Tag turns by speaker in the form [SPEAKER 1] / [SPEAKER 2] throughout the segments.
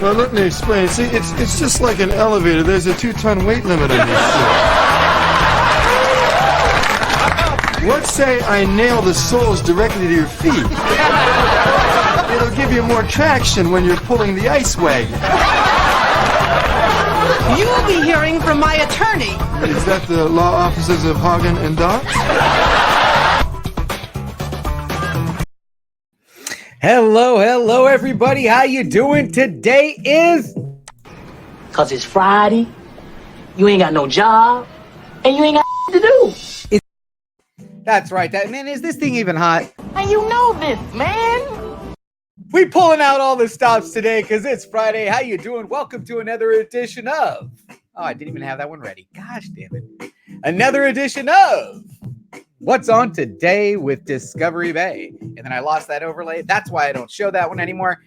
[SPEAKER 1] Well, let me explain. See, it's just like an elevator. There's a 2-ton weight limit on this shit. Let's say I nail the soles directly to your feet. It'll give you more traction when you're pulling the ice wagon.
[SPEAKER 2] You'll be hearing from my attorney.
[SPEAKER 1] Is that the law offices of Hagen and Dodds?
[SPEAKER 3] Hello, everybody. How you doing? Today is...
[SPEAKER 4] 'Cause it's Friday, you ain't got no job, and you ain't got to do.
[SPEAKER 3] That's right. Man, is this thing even hot?
[SPEAKER 4] And you know this, man.
[SPEAKER 3] We pulling out all the stops today because it's Friday. How you doing? Welcome to another edition of... Oh, I didn't even have that one ready. Gosh, damn it. Another edition of... What's on today with Discovery Bay? And then I lost that overlay. That's why I don't show that one anymore.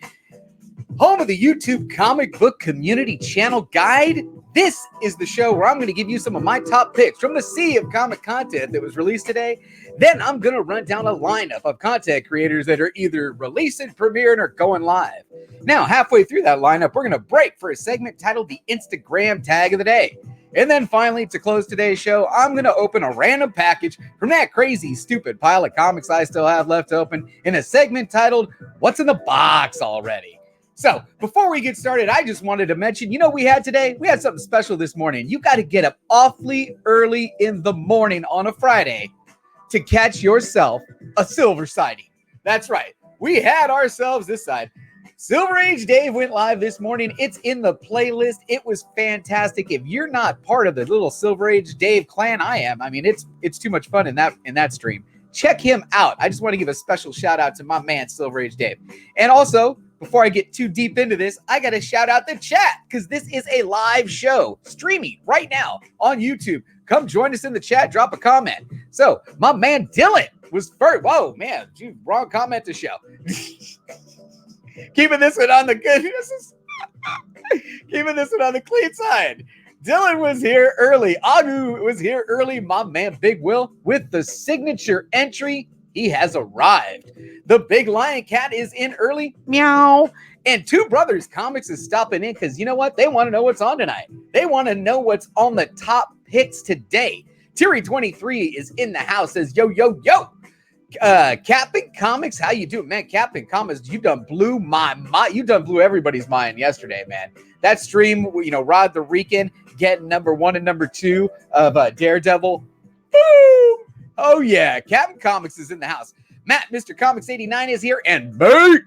[SPEAKER 3] Home of the YouTube comic book community channel guide. This is the show where I'm going to give you some of my top picks from the sea of comic content that was released today. Then I'm going to run down a lineup of content creators that are either releasing, premiering, or going live. Now, halfway through that lineup, we're going to break for a segment titled the Instagram Tag of the Day. And then finally, to close today's show, I'm going to open a random package from that crazy, stupid pile of comics I still have left to open in a segment titled, What's in the Box Already? So, before we get started, I just wanted to mention, we had something special this morning. You got to get up awfully early in the morning on a Friday to catch yourself a silver sighting. That's right. We had ourselves this side. Silver Age Dave went live this morning. It's in the playlist. It was fantastic. If you're not part of the little Silver Age Dave clan, I am. I mean, it's too much fun in that stream. Check him out. I just want to give a special shout out to my man, Silver Age Dave. And also, before I get too deep into this, I got to shout out the chat because this is a live show streaming right now on YouTube. Come join us in the chat. Drop a comment. So my man Dylan was first. Whoa, man, wrong comment to show. Keeping this one on the good. Keeping this one on the clean side. Dylan was here early. Agu was here early. My man Big Will with the signature entry. He has arrived. The Big Lion Cat is in early. Meow. And Two Brothers Comics is stopping in because you know what? They want to know what's on tonight. They want to know what's on the top picks today. Terry23 is in the house. Says, yo. Captain Comics, how you doing, man? Captain Comics, you done blew my mind. You done blew everybody's mind yesterday, man. That stream, Rod the Rican getting number 1 and number 2 of Daredevil. Boom! Oh yeah, Captain Comics is in the house. Matt, Mr. Comics 89 is here, and Bake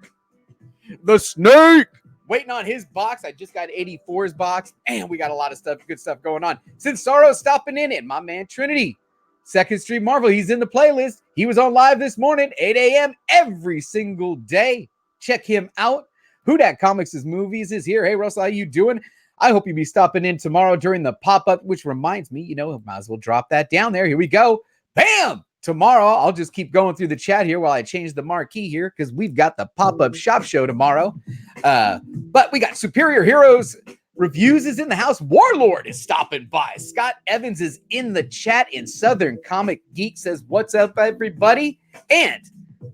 [SPEAKER 3] the Snake waiting on his box. I just got 84's box, and we got a lot of good stuff going on. Since Sorrow's stopping in, and my man Trinity. Second Street Marvel, he's in the playlist. He was on live this morning, 8 a.m. every single day. Check him out. Who Dat Comics' Movies is here. Hey, Russell, how you doing? I hope you'll be stopping in tomorrow during the pop-up, which reminds me, might as well drop that down there. Here we go. Bam! Tomorrow, I'll just keep going through the chat here while I change the marquee here because we've got the pop-up shop show tomorrow. But we got Superior Heroes Reviews is in the house. Warlord is stopping by. Scott Evans is in the chat. In Southern Comic Geek says, what's up, everybody? And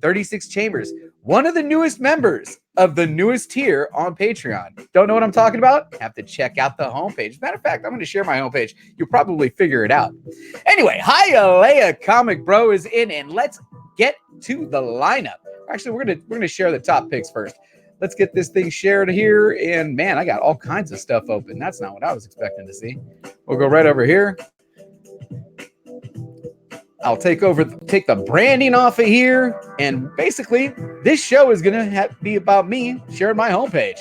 [SPEAKER 3] 36 Chambers, one of the newest members of the newest tier on Patreon. Don't know what I'm talking about? Have to check out the homepage. Matter of fact, I'm going to share my homepage. You'll probably figure it out. Anyway, Hialeah Comic Bro is in, and let's get to the lineup. Actually, we're gonna share the top picks first. Let's get this thing shared here. And man, I got all kinds of stuff open. That's not what I was expecting to see. We'll go right over here. I'll take the branding off of here. And basically, this show is going to be about me sharing my homepage.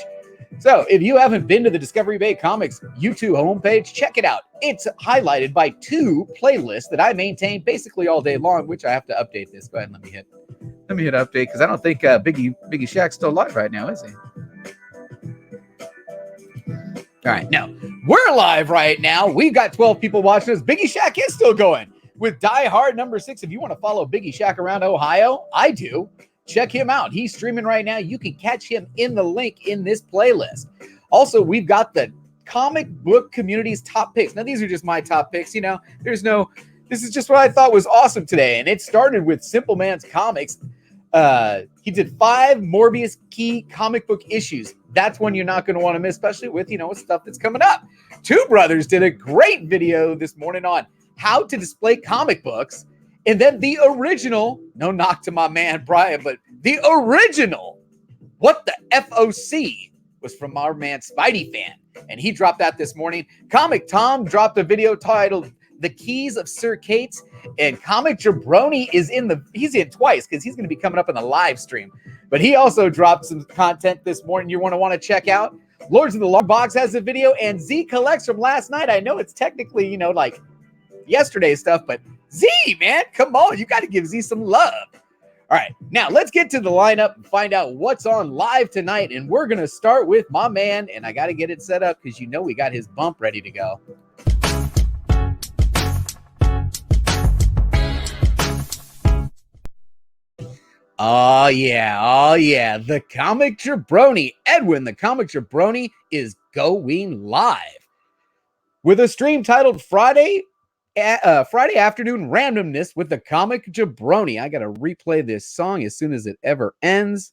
[SPEAKER 3] So if you haven't been to the Discovery Bay Comics YouTube homepage, check it out. It's highlighted by 2 playlists that I maintain basically all day long, which I have to update this. Go ahead and let me hit update because I don't think Biggie Shaq's still live right now, is he? All right, no, we're live right now. We've got 12 people watching us. Biggie Shaq is still going with Die Hard number 6. If you want to follow Biggie Shaq around Ohio, I do. Check him out. He's streaming right now. You can catch him in the link in this playlist. Also, we've got the comic book community's top picks. Now, these are just my top picks. This is just what I thought was awesome today. And it started with Simpleman's Comics. He did 5 Morbius key comic book issues. That's one you're not going to want to miss, especially with, stuff that's coming up. Two Brothers did a great video this morning on how to display comic books. And then the original, no knock to my man Brian, but the original, What the FOC, was from our man Spidey Fan. And he dropped that this morning. Comic Tom dropped a video titled The Keys of Sir Kate's. And Comic Jabroni he's in twice because he's going to be coming up in the live stream. But he also dropped some content this morning you want to check out. Lords of the Long Box has a video, and Z Collects from last night. I know it's technically, like yesterday's stuff, but Z, man, come on. You got to give Z some love. All right, now let's get to the lineup and find out what's on live tonight. And we're going to start with my man, and I got to get it set up because we got his bump ready to go. Oh, yeah. The Comic Jabroni. Edwin, the Comic Jabroni, is going live with a stream titled Friday Afternoon Randomness with the Comic Jabroni. I got to replay this song as soon as it ever ends.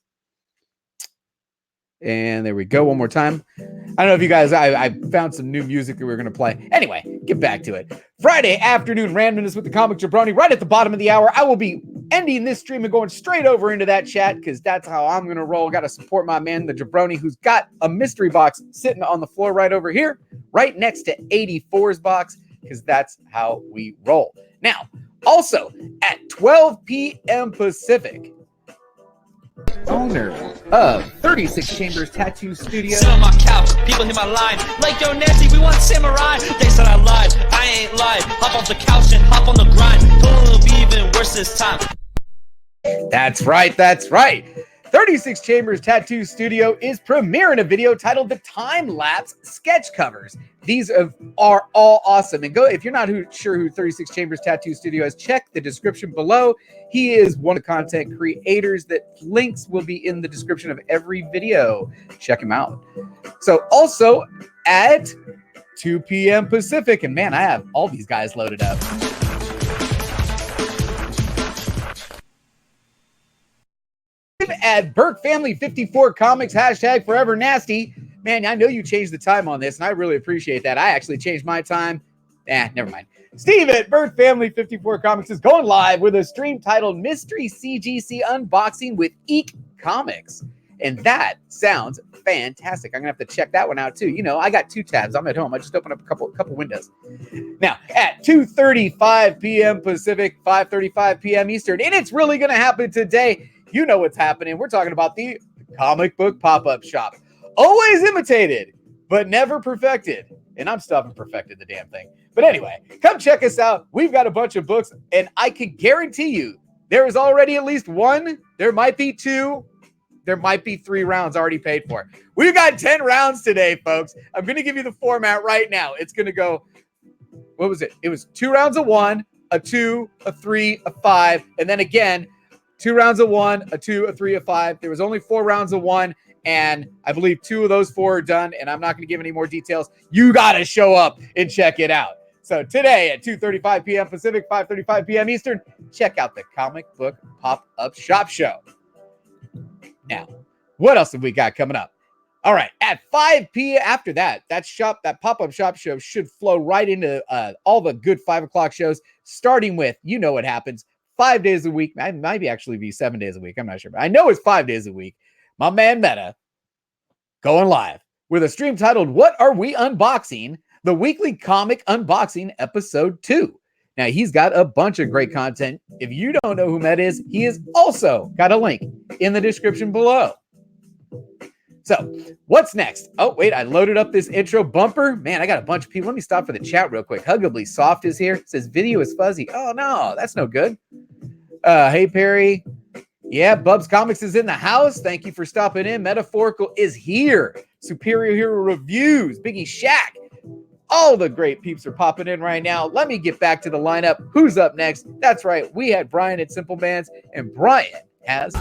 [SPEAKER 3] And there we go. One more time. I don't know if you guys, I found some new music that we were going to play. Anyway, get back to it. Friday Afternoon Randomness with the Comic Jabroni. Right at the bottom of the hour, I will be ending this stream and going straight over into that chat because that's how I'm going to roll. Got to support my man, the Jabroni, who's got a mystery box sitting on the floor right over here, right next to 84's box, because that's how we roll. Now, also at 12 p.m. Pacific, owner of 36 Chambers Tattoo Studio.
[SPEAKER 5] Sit on my couch, people hear my line. Like, yo, Nancy, we want samurai. They said I lied, I ain't lied. Hop off the couch and hop on the grind. It'll be even worse this time.
[SPEAKER 3] That's right. 36 Chambers Tattoo Studio is premiering a video titled The Time Lapse Sketch Covers. These are all awesome. And if you're not sure who 36 Chambers Tattoo Studio is, check the description below. He is one of the content creators that links will be in the description of every video. Check him out. So also at 2 p.m. Pacific, and man, I have all these guys loaded up. At Burke Family 54 Comics, #Forever Nasty. Man, I know you changed the time on this, and I really appreciate that. I actually changed my time. Never mind. Steve at Burke Family 54 Comics is going live with a stream titled Mystery CGC Unboxing with Eek Comics. And that sounds fantastic. I'm going to have to check that one out, too. I got 2 tabs. I'm at home. I just opened up a couple windows. Now, at 2:35 p.m. Pacific, 5:35 p.m. Eastern, and it's really going to happen today. You know what's happening. We're talking about the comic book pop-up shop. Always imitated, but never perfected. And I'm still haven't perfected the damn thing. But anyway, come check us out. We've got a bunch of books, and I can guarantee you there is already at least 1. There might be 2. There might be 3 rounds already paid for. We've got 10 rounds today, folks. I'm going to give you the format right now. It's going to go, what was it? It was 2 rounds of 1, a 2, a 3, a 5, and then again, 2 rounds of 1, a 2, a 3, a 5. There was only 4 rounds of 1, and I believe 2 of those 4 are done, and I'm not going to give any more details. You got to show up and check it out. So today at 2:35 p.m. Pacific, 5:35 p.m. Eastern, check out the Comic Book Pop-Up Shop Show. Now, what else have we got coming up? All right, at 5 p.m. after that pop-up shop show should flow right into all the good 5 o'clock shows, starting with, what happens, 5 days a week. It might actually be 7 days a week. I'm not sure, but I know it's 5 days a week. My man Meta going live with a stream titled What Are We Unboxing? The Weekly Comic Unboxing Episode 2. Now, he's got a bunch of great content. If you don't know who Meta is, he has also got a link in the description below. So, what's next? Oh, wait, I loaded up this intro bumper. Man, I got a bunch of people. Let me stop for the chat real quick. Huggably Soft is here. It says video is fuzzy. Oh, no, that's no good. Hey, Perry. Yeah, Bubs Comics is in the house. Thank you for stopping in. Metaphorical is here. Superior Hero Reviews. Biggie Shaq. All the great peeps are popping in right now. Let me get back to the lineup. Who's up next? That's right. We had Brian at Simpleman's, and Brian has...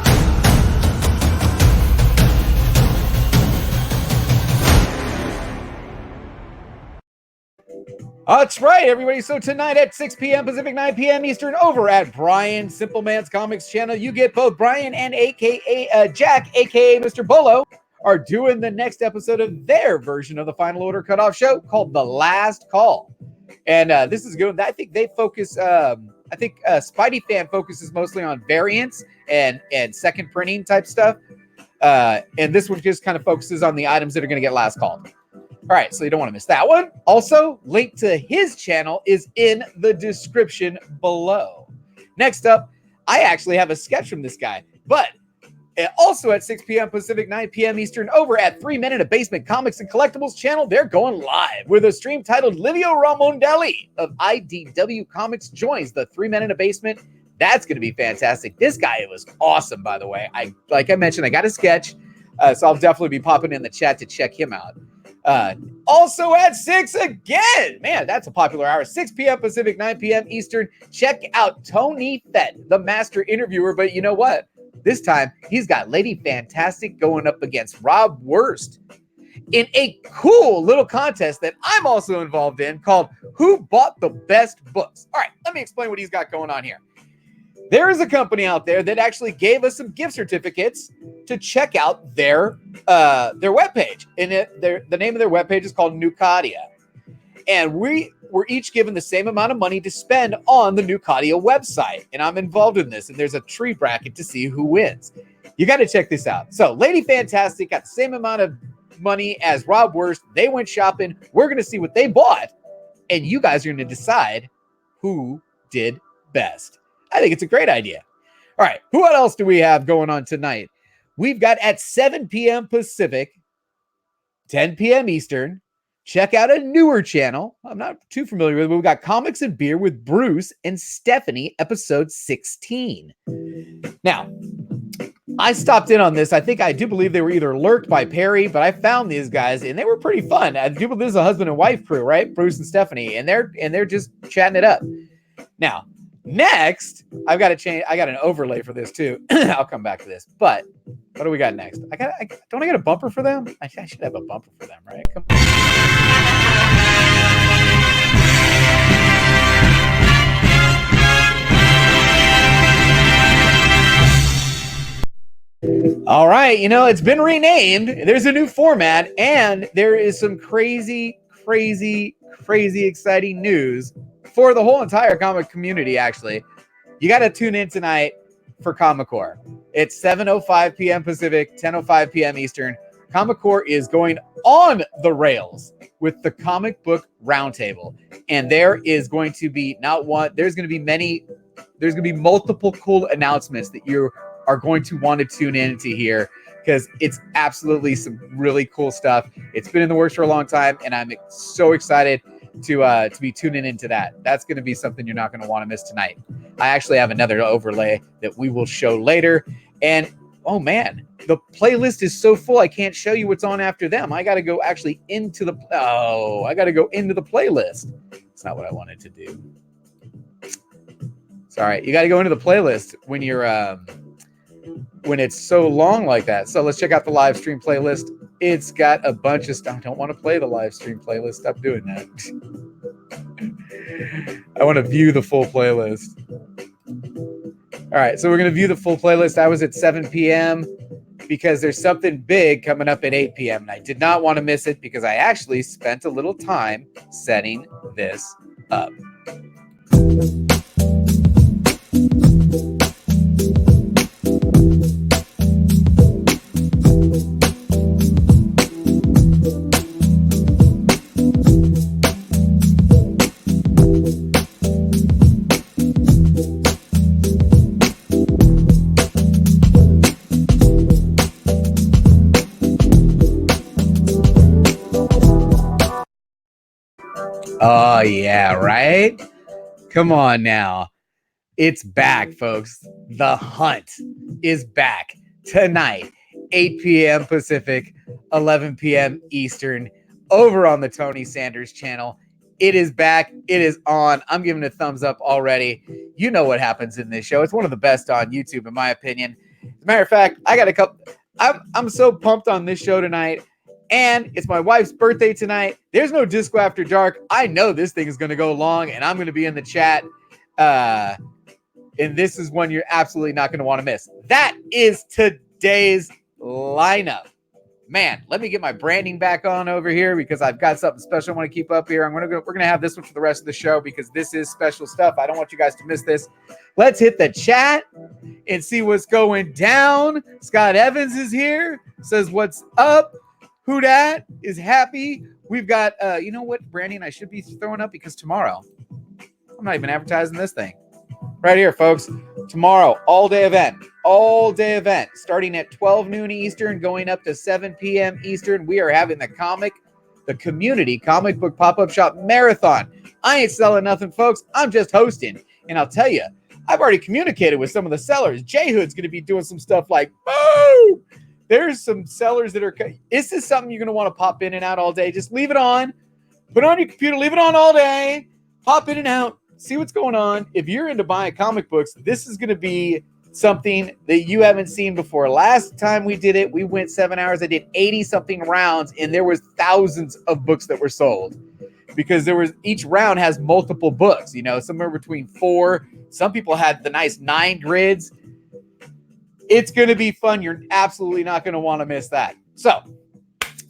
[SPEAKER 3] That's right, everybody. So tonight at 6 p.m. Pacific, 9 p.m. Eastern, over at Brian Simpleman's Comics channel, you get both Brian and AKA Jack, AKA Mr. Bolo, are doing the next episode of their version of the Final Order Cutoff show called The Last Call. And this is good. I think they focus, Spidey Fan focuses mostly on variants and second printing type stuff. And this one just kind of focuses on the items that are going to get last called. All right, so you don't want to miss that one. Also, link to his channel is in the description below. Next up, I actually have a sketch from this guy, but also at 6 p.m. Pacific, 9 p.m. Eastern, over at 3 Men in a Basement Comics and Collectibles channel, they're going live with a stream titled Livio Ramondelli of IDW Comics joins the 3 Men in a Basement. That's going to be fantastic. This guy was awesome, by the way. Like I mentioned, I got a sketch, so I'll definitely be popping in the chat to check him out. Also at 6 again, man, that's a popular hour. 6 p.m. Pacific, 9 p.m. Eastern. Check out Tony Fett, the master interviewer. But you know what? This time he's got Lady Fantastic going up against Rob Wurst in a cool little contest that I'm also involved in called Who Bought the Best Books? All right, let me explain what he's got going on here. There is a company out there that actually gave us some gift certificates to check out their webpage. And the name of their webpage is called Nucadia. And we were each given the same amount of money to spend on the Nucadia website. And I'm involved in this. And there's a tree bracket to see who wins. You got to check this out. So Lady Fantastic got the same amount of money as Rob Wurst. They went shopping. We're going to see what they bought. And you guys are going to decide who did best. I think it's a great idea. All right, what else do we have going on tonight? We've got at 7 p.m. Pacific, 10 p.m. Eastern. Check out a newer channel. I'm not too familiar with it, but we've got Comics and Beer with Bruce and Stephanie, episode 16. Now, I stopped in on this. I do believe they were either lurked by Perry, but I found these guys and they were pretty fun. I do believe this is a husband and wife crew, right? Bruce and Stephanie, and they're just chatting it up. Now, next, I've got to change. I got an overlay for this too. I'll come back to this. But what do we got next? Don't I get a bumper for them? I should have a bumper for them, right? Come on. All right, it's been renamed. There's a new format, and there is some crazy exciting news for the whole entire comic community, actually. You got to tune in tonight for Comic Core. It's 7:05 p.m. Pacific, 10:05 p.m. Eastern. Comic Core is going on the rails with the Comic Book Roundtable. And there is going to be there's going to be multiple cool announcements that you are going to want to tune in to hear, because it's absolutely some really cool stuff. It's been in the works for a long time, and I'm so excited to be tuning into that. That's going to be something you're not going to want to miss tonight. I actually have another overlay that we will show later. And oh man, the playlist is so full I can't show you what's on after them. I got to go into the playlist. That's not what I wanted to do. Sorry, you got to go into the playlist when you're when it's so long like that. So let's check out the live stream playlist. It's got a bunch of stuff. I don't want to play the live stream playlist. Stop doing that. I want to view the full playlist. All right, so we're going to view the full playlist. I was at 7 p.m. because there's something big coming up at 8 p.m. And I did not want to miss it because I actually spent a little time setting this up. Oh, yeah, right? Come on now. It's back, folks. The Hunt is back tonight, 8 p.m. Pacific, 11 p.m. Eastern, over on the Tony Sanders channel. It is back. It is on. I'm giving it a thumbs up already. You know what happens in this show. It's one of the best on YouTube, in my opinion. As a matter of fact, I got a couple. I'm so pumped on this show tonight. And it's my wife's birthday tonight. There's no disco after dark. I know this thing is going to go long, and I'm going to be in the chat. And this is one you're absolutely not going to want to miss. That is today's lineup. Man, let me get my branding back on over here because I've got something special I want to keep up here. We're going to have this one for the rest of the show because this is special stuff. I don't want you guys to miss this. Let's hit the chat and see what's going down. Scott Evans is here. Says, what's up? Who dat is happy. We've got, you know what, branding I should be throwing up because tomorrow, I'm not even advertising this thing. Right here, folks. Tomorrow, all-day event, starting at 12 noon Eastern, going up to 7 p.m. Eastern. We are having the community comic book pop-up shop marathon. I ain't selling nothing, folks. I'm just hosting. And I'll tell you, I've already communicated with some of the sellers. J-Hood's going to be doing some stuff like, boom! There's some sellers that are, this is something you're going to want to pop in and out all day. Just leave it on. Put it on your computer. Leave it on all day. Pop in and out. See what's going on. If you're into buying comic books, this is going to be something that you haven't seen before. Last time we did it, we went 7 hours. I did 80-something rounds, and there was thousands of books that were sold because each round has multiple books, you know, somewhere between 4. Some people had the nice 9 grids. It's going to be fun. You're absolutely not going to want to miss that. So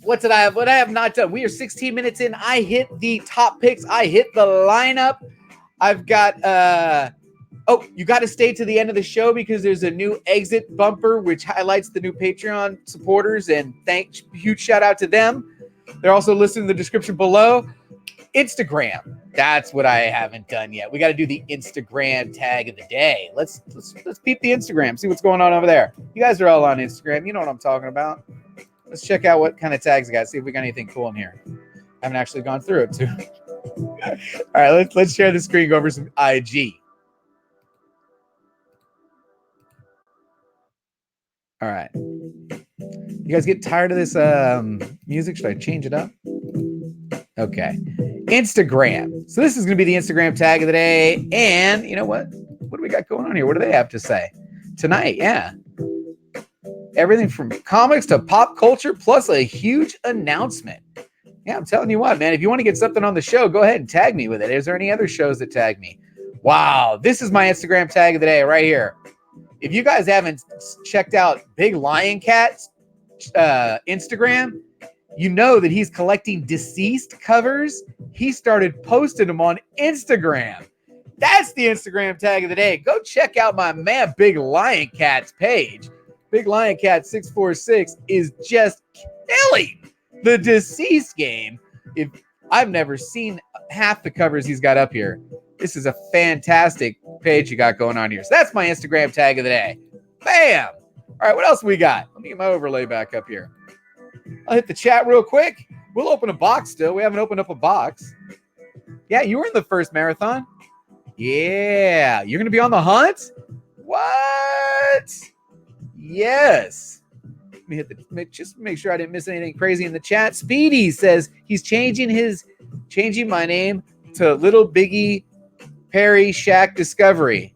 [SPEAKER 3] what I have not done. We are 16 minutes in. I hit the top picks. I hit the lineup. I've got, you got to stay to the end of the show because there's a new exit bumper, which highlights the new Patreon supporters, and huge shout out to them. They're also listed in the description below. Instagram. That's what I haven't done yet. We got to do the Instagram tag of the day. Let's peep the Instagram, see what's going on over there. You guys are all on Instagram. You know what I'm talking about. Let's check out what kind of tags I got. See if we got anything cool in here. I haven't actually gone through it too. All right, let's share the screen, go over some IG. All right. You guys get tired of this music? Should I change it up? Okay. Instagram. So this is going to be the Instagram tag of the day. And you know what? What do we got going on here? What do they have to say? Tonight, yeah. Everything from comics to pop culture, plus a huge announcement. Yeah, I'm telling you what, man. If you want to get something on the show, go ahead and tag me with it. Is there any other shows that tag me? Wow, this is my Instagram tag of the day right here. If you guys haven't checked out Big Lion Cat's Instagram, you know that he's collecting deceased covers. He started posting them on Instagram. That's the Instagram tag of the day. Go check out my man Big Lion Cat's page. Big Lion Cat 646 is just killing the deceased game. If I've never seen half the covers he's got up here. This is a fantastic page you got going on here. So that's my Instagram tag of the day. Bam! All right, what else we got? Let me get my overlay back up here. I'll hit the chat real quick. We'll open a box still. We haven't opened up a box. Yeah, you were in the first marathon. Yeah, you're going to be on the hunt? What? Yes. Let me hit just make sure I didn't miss anything crazy in the chat. Speedy says he's changing my name to Little Biggie Perry Shaq Discovery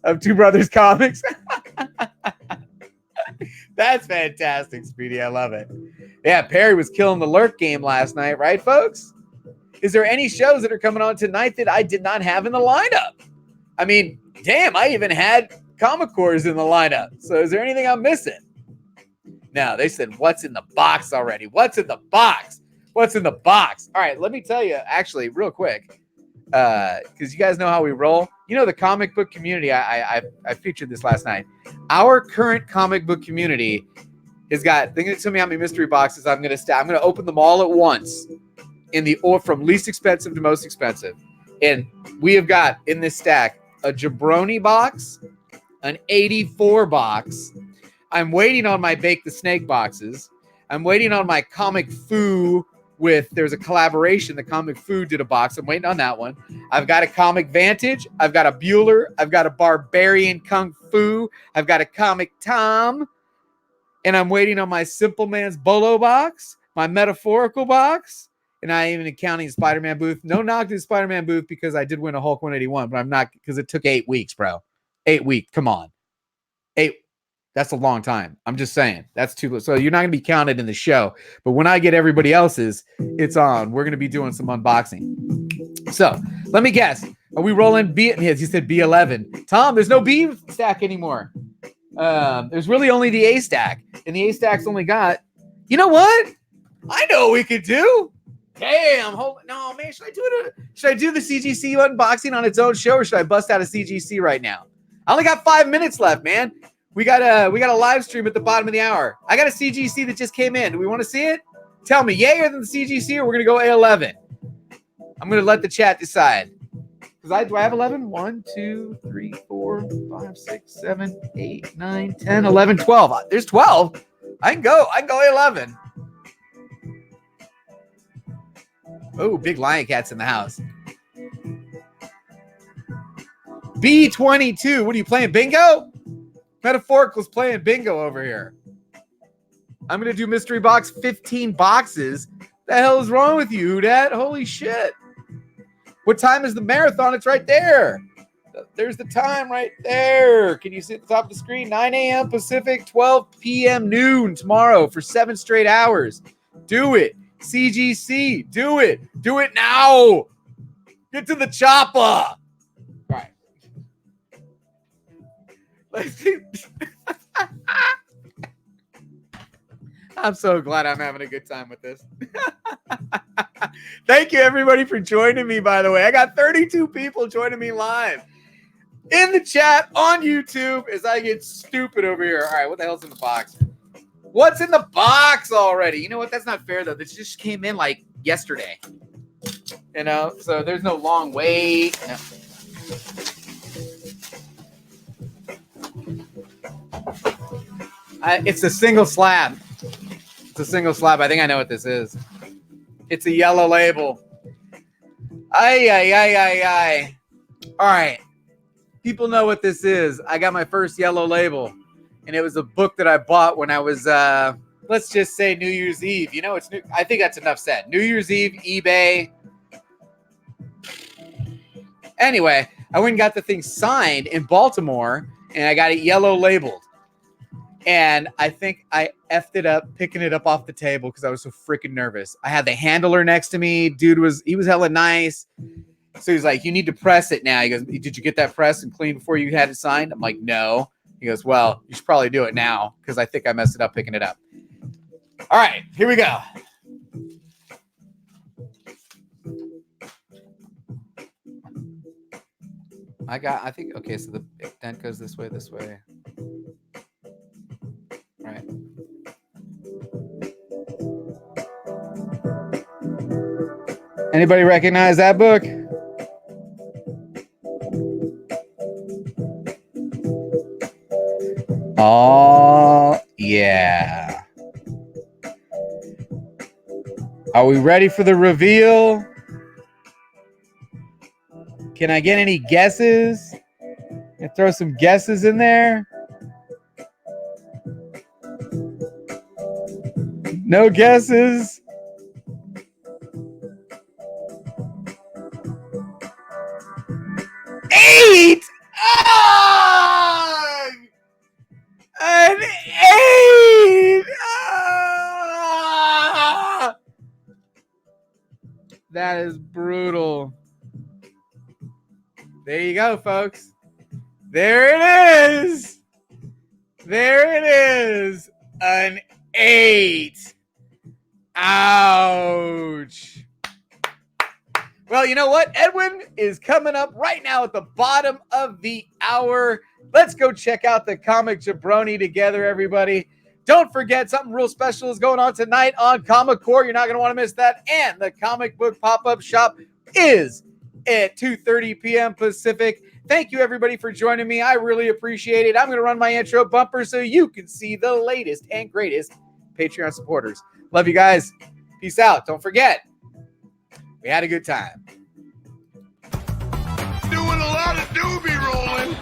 [SPEAKER 3] of Two Brothers Comics. That's fantastic, Speedy. I love it. Yeah, Perry was killing the lurk game last night, right, folks? Is there any shows that are coming on tonight that I did not have in the lineup? I mean, damn, I even had Comic Cores in the lineup. So is there anything I'm missing? No, they said, what's in the box already? What's in the box? What's in the box? All right, let me tell you, actually, real quick, because you guys know how we roll. You know, the comic book community, I featured this last night. Our current comic book community has got, they're going to tell me how many mystery boxes I'm going to open them all at once from least expensive to most expensive. And we have got in this stack a Jabroni box, an 84 box. I'm waiting on my Bake the Snake boxes. I'm waiting on my Comic Foo there's a collaboration. The Comic Foo did a box. I'm waiting on that one. I've got a Comic Vantage. I've got a Bueller. I've got a Barbarian Kung Fu. I've got a Comic Tom. And I'm waiting on my Simpleman's Bolo box, my Metaphorical box. And I ain't even counting Spider-Man booth. No knock to the Spider-Man booth because I did win a Hulk 181, but I'm not, because it took 8 weeks, bro. 8 weeks. Come on. That's a long time. I'm just saying. That's too. So you're not going to be counted in the show. But when I get everybody else's, it's on. We're going to be doing some unboxing. So let me guess. Are we rolling B? Yes, you said B11. Tom, there's no B stack anymore. There's really only the A stack. And the A stack's only got... You know what? I know what we could do. Damn. No, man. Should I do the CGC unboxing on its own show, or should I bust out a CGC right now? I only got 5 minutes left, man. We got a live stream at the bottom of the hour. I got a CGC that just came in. Do we want to see it? Tell me, yay or the CGC, or we're going to go A11? I'm going to let the chat decide. Because do I have 11? 1, 2, 3, 4, 5, 6, 7, 8, 9, 10, 11, 12. There's 12. I can go A11. Oh, big lion cat's in the house. B22. What are you playing? Bingo? Metaphorical's playing bingo over here. I'm going to do mystery box 15 boxes. The hell is wrong with you, Dad? Holy shit. What time is the marathon? It's right there. There's the time right there. Can you see at the top of the screen? 9 a.m. Pacific, 12 p.m. noon tomorrow for 7 straight hours. Do it. CGC. Do it. Do it now. Get to the chopper. All right. Let's see. I'm so glad I'm having a good time with this. Thank you, everybody, for joining me, by the way. I got 32 people joining me live in the chat on YouTube as I get stupid over here. All right, what the hell's in the box? What's in the box already? You know what? That's not fair, though. This just came in like yesterday. You know, so there's no long wait. No. It's a single slab. It's a single slab. I think I know what this is. It's a yellow label. Ay. All right. People know what this is. I got my first yellow label, and it was a book that I bought when I was, let's just say New Year's Eve. You know, it's new. I think that's enough said. New Year's Eve, eBay. Anyway, I went and got the thing signed in Baltimore, and I got it yellow labeled. And I think I effed it up picking it up off the table because I was so freaking nervous. I had the handler next to me. Dude was hella nice. So he's like, you need to press it now. He goes, did you get that pressed and clean before you had it signed? I'm like, no. He goes, well, you should probably do it now because I think I messed it up picking it up. All right, here we go. I think, okay, so the dent goes this way. All right. Anybody recognize that book? Oh, yeah. Are we ready for the reveal? Can I get any guesses? And throw some guesses in there. No guesses. Eight! Oh! An 8! Oh! That is brutal. There you go, folks. There it is. There it is. An 8. Ouch. Well, you know what? Edwin is coming up right now at the bottom of the hour. Let's go check out the Comic Jabroni together, everybody. Don't forget, something real special is going on tonight on Comic Core. You're not going to want to miss that. And the comic book pop-up shop is at 2:30 p.m. Pacific. Thank you, everybody, for joining me. I really appreciate it. I'm going to run my intro bumper so you can see the latest and greatest Patreon supporters. Love you guys. Peace out. Don't forget, we had a good time.
[SPEAKER 6] Doing a lot of doobie rolling.